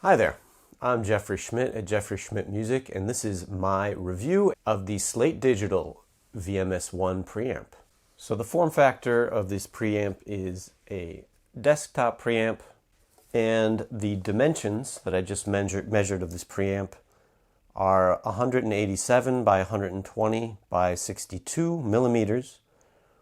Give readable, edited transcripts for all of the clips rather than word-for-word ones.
Hi there, I'm Jeffrey Schmidt at Jeffrey Schmidt Music, and this is my review of the Slate Digital VMS One preamp. So the form factor of this preamp is a desktop preamp, and the dimensions that I just measured of this preamp are 187 by 120 by 62 millimeters,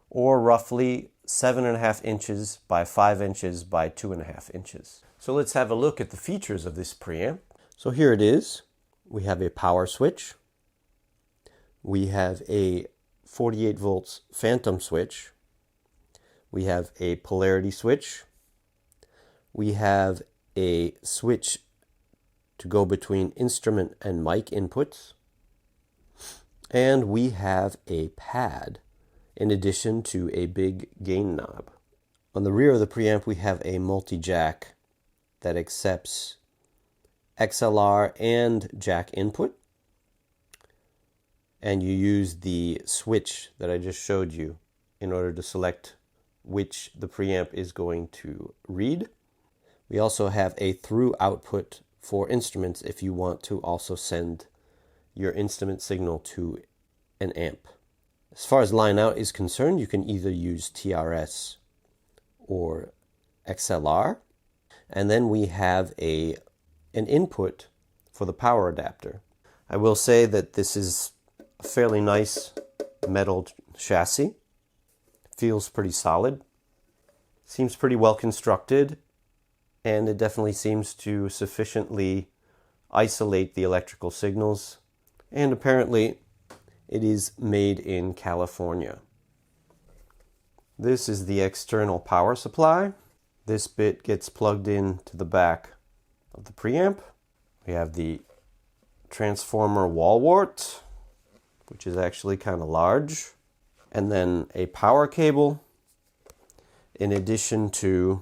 or roughly 7.5 inches by 5 inches by 2.5 inches. So let's have a look at the features of this preamp. So here it is. We have a power switch. We have a 48 volts phantom switch. We have a polarity switch. We have a switch to go between instrument and mic inputs. And we have a pad in addition to a big gain knob. On the rear of the preamp we have a multi-jack that accepts XLR and jack input, and you use the switch that I just showed you in order to select which the preamp is going to read. We also have a through output for instruments if you want to also send your instrument signal to an amp. As far as line out is concerned, you can either use TRS or XLR. And then we have an input for the power adapter. I will say that this is a fairly nice metal chassis. Feels pretty solid. Seems pretty well constructed. And it definitely seems to sufficiently isolate the electrical signals. And apparently it is made in California. This is the external power supply. This bit gets plugged in to the back of the preamp. We have the transformer wall wart, which is actually kind of large, and then a power cable, in addition to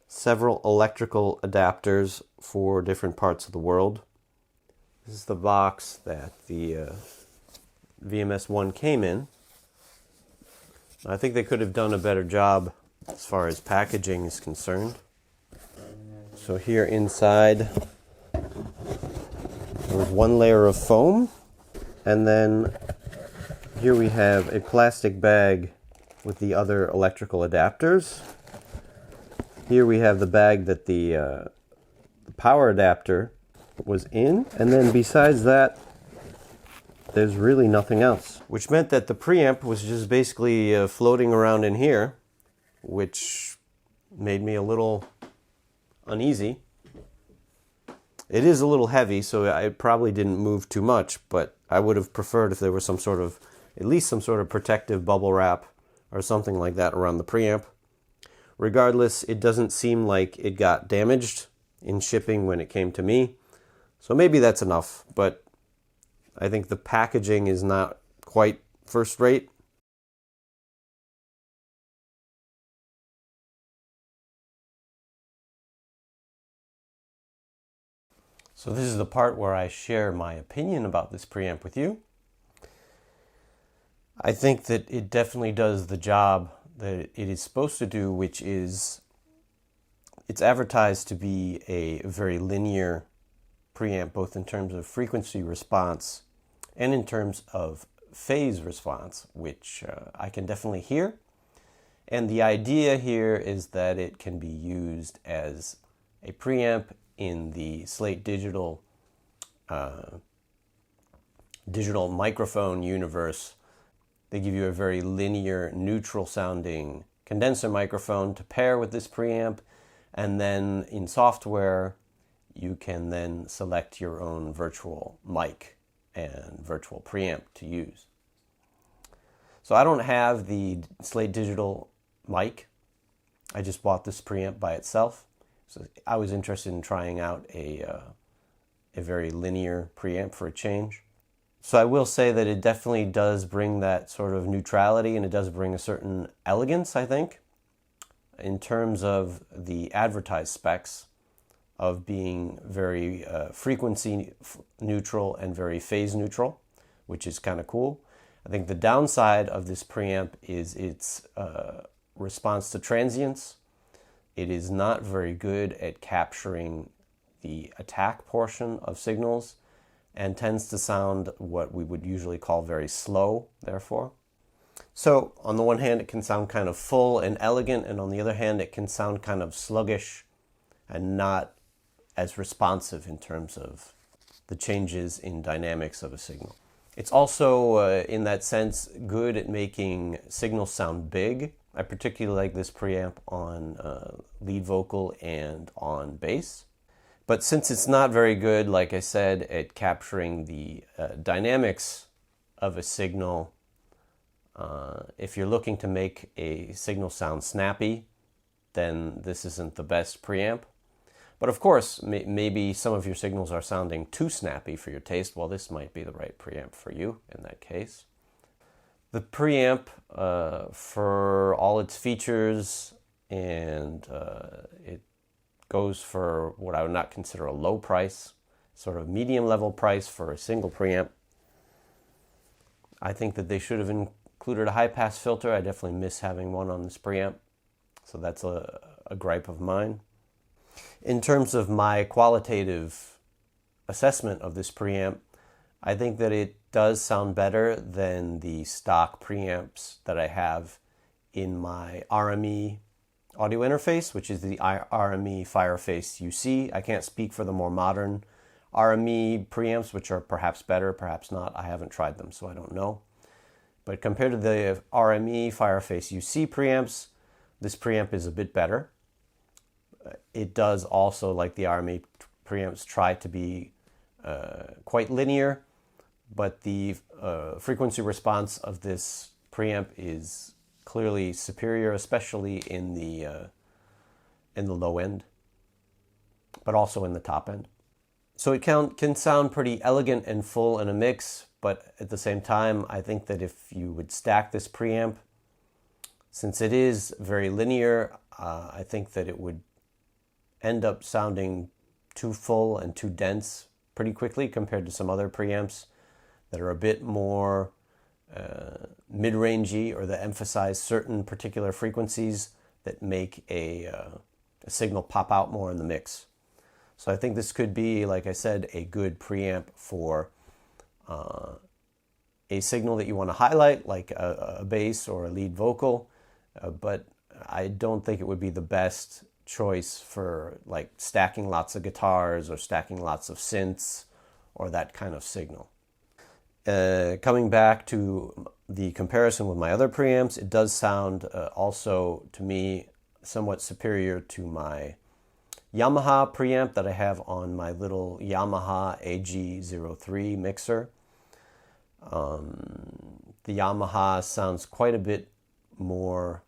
several electrical adapters for different parts of the world. This is the box that the VMS One came in. I think they could have done a better job as far as packaging is concerned. So here inside there's one layer of foam, and then here we have a plastic bag with the other electrical adapters. Here we have the bag that the power adapter was in, and then besides that there's really nothing else, which meant that the preamp was just basically floating around in here, which made me a little uneasy. It is a little heavy, so I probably didn't move too much, but I would have preferred if there was some sort of, at least some sort of protective bubble wrap or something like that around the preamp. Regardless, it doesn't seem like it got damaged in shipping when it came to me, so maybe that's enough, but I think the packaging is not quite first rate. So this is the part where I share my opinion about this preamp with you. I think that it definitely does the job that it is supposed to do, which is it's advertised to be a very linear preamp, both in terms of frequency response and in terms of phase response, which I can definitely hear. And the idea here is that it can be used as a preamp in the Slate Digital digital microphone universe. They give you a very linear, neutral sounding condenser microphone to pair with this preamp, and then in software you can then select your own virtual mic and virtual preamp to use. So I don't have the Slate Digital mic. I just bought this preamp by itself. So I was interested in trying out a very linear preamp for a change. So I will say that it definitely does bring that sort of neutrality, and it does bring a certain elegance, I think, in terms of the advertised specs of being very frequency neutral and very phase neutral, which is kind of cool. I think the downside of this preamp is its response to transients. It is not very good at capturing the attack portion of signals and tends to sound what we would usually call very slow, therefore. So on the one hand, it can sound kind of full and elegant, and on the other hand, it can sound kind of sluggish and not as responsive in terms of the changes in dynamics of a signal. It's also, in that sense, good at making signals sound big. I particularly like this preamp on lead vocal and on bass. But since it's not very good, like I said, at capturing the dynamics of a signal, if you're looking to make a signal sound snappy, then this isn't the best preamp. But of course, maybe some of your signals are sounding too snappy for your taste. Well, this might be the right preamp for you in that case. The preamp, for all its features, and it goes for what I would not consider a low price, sort of medium level price for a single preamp. I think that they should have included a high pass filter. I definitely miss having one on this preamp, so that's a gripe of mine. In terms of my qualitative assessment of this preamp, I think that it does sound better than the stock preamps that I have in my RME audio interface, which is the RME Fireface UC. I can't speak for the more modern RME preamps, which are perhaps better, perhaps not. I haven't tried them, so I don't know. But compared to the RME Fireface UC preamps, this preamp is a bit better. It does also, like the RME preamps, try to be quite linear, but the frequency response of this preamp is clearly superior, especially in the low end, but also in the top end. So it can sound pretty elegant and full in a mix, but at the same time, I think that if you would stack this preamp, since it is very linear, I think that it would end up sounding too full and too dense pretty quickly compared to some other preamps that are a bit more mid-rangey, or that emphasize certain particular frequencies that make a signal pop out more in the mix. So I think this could be, like I said, a good preamp for a signal that you want to highlight, like a bass or a lead vocal, but I don't think it would be the best choice for like stacking lots of guitars or stacking lots of synths or that kind of signal. Coming back to the comparison with my other preamps, it does sound also to me somewhat superior to my Yamaha preamp that I have on my little Yamaha AG03 mixer. The Yamaha sounds quite a bit more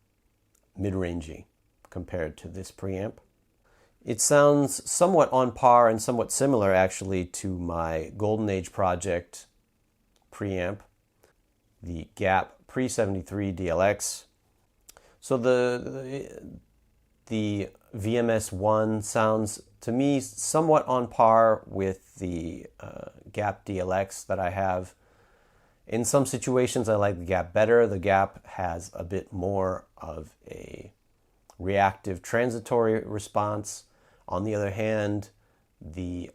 mid-rangey compared to this preamp. It sounds somewhat on par and somewhat similar actually to my Golden Age project preamp, the GAP Pre-73 DLX. So the VMS One sounds to me somewhat on par with the GAP DLX that I have. In some situations I like the GAP better. The GAP has a bit more of a reactive transitory response. On the other hand, the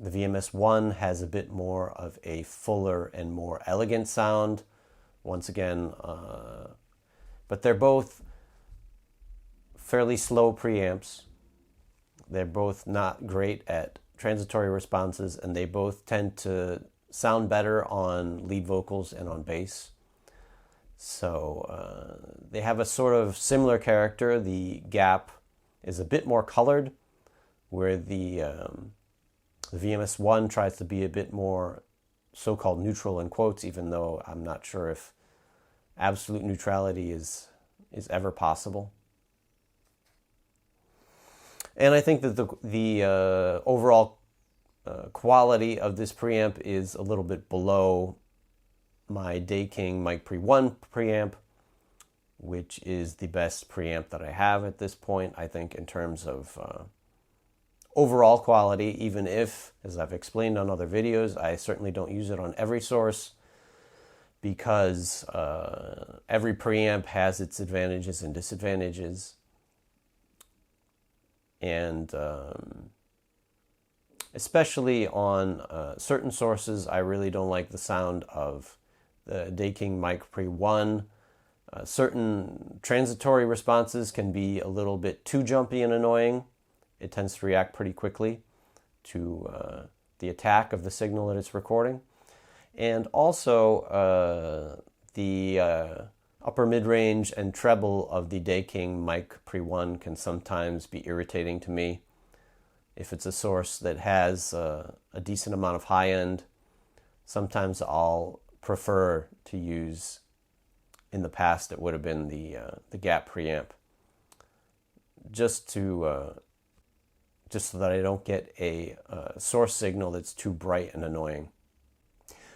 VMS One has a bit more of a fuller and more elegant sound. Once again, but they're both fairly slow preamps. They're both not great at transitory responses, and they both tend to sound better on lead vocals and on bass. So they have a sort of similar character. The GAP is a bit more colored, where the VMS One tries to be a bit more so-called neutral in quotes, even though I'm not sure if absolute neutrality is ever possible. And I think that the overall quality of this preamp is a little bit below my Daking Mic Pre One preamp, which is the best preamp that I have at this point, I think, in terms of overall quality, even if, as I've explained on other videos, I certainly don't use it on every source, because every preamp has its advantages and disadvantages. And especially on certain sources. I really don't like the sound of the Daking Mic Pre One. Certain transitory responses can be a little bit too jumpy and annoying. It tends to react pretty quickly to the attack of the signal that it's recording. And also the upper mid-range and treble of the Daking Mic Pre One can sometimes be irritating to me. If it's a source that has a decent amount of high end, sometimes I'll prefer to use, in the past it would have been the GAP Preamp, just so that I don't get a source signal that's too bright and annoying.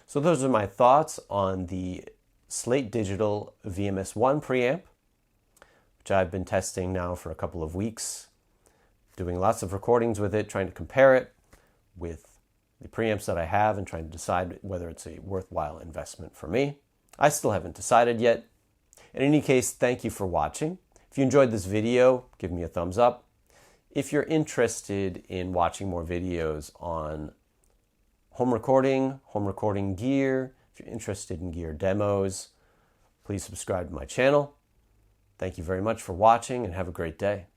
So those are my thoughts on the Slate Digital VMS One preamp, which I've been testing now for a couple of weeks, doing lots of recordings with it, trying to compare it with the preamps that I have and trying to decide whether it's a worthwhile investment for me. I still haven't decided yet. In any case, thank you for watching. If you enjoyed this video, give me a thumbs up. If you're interested in watching more videos on home recording gear, if you're interested in gear demos, please subscribe to my channel. Thank you very much for watching and have a great day.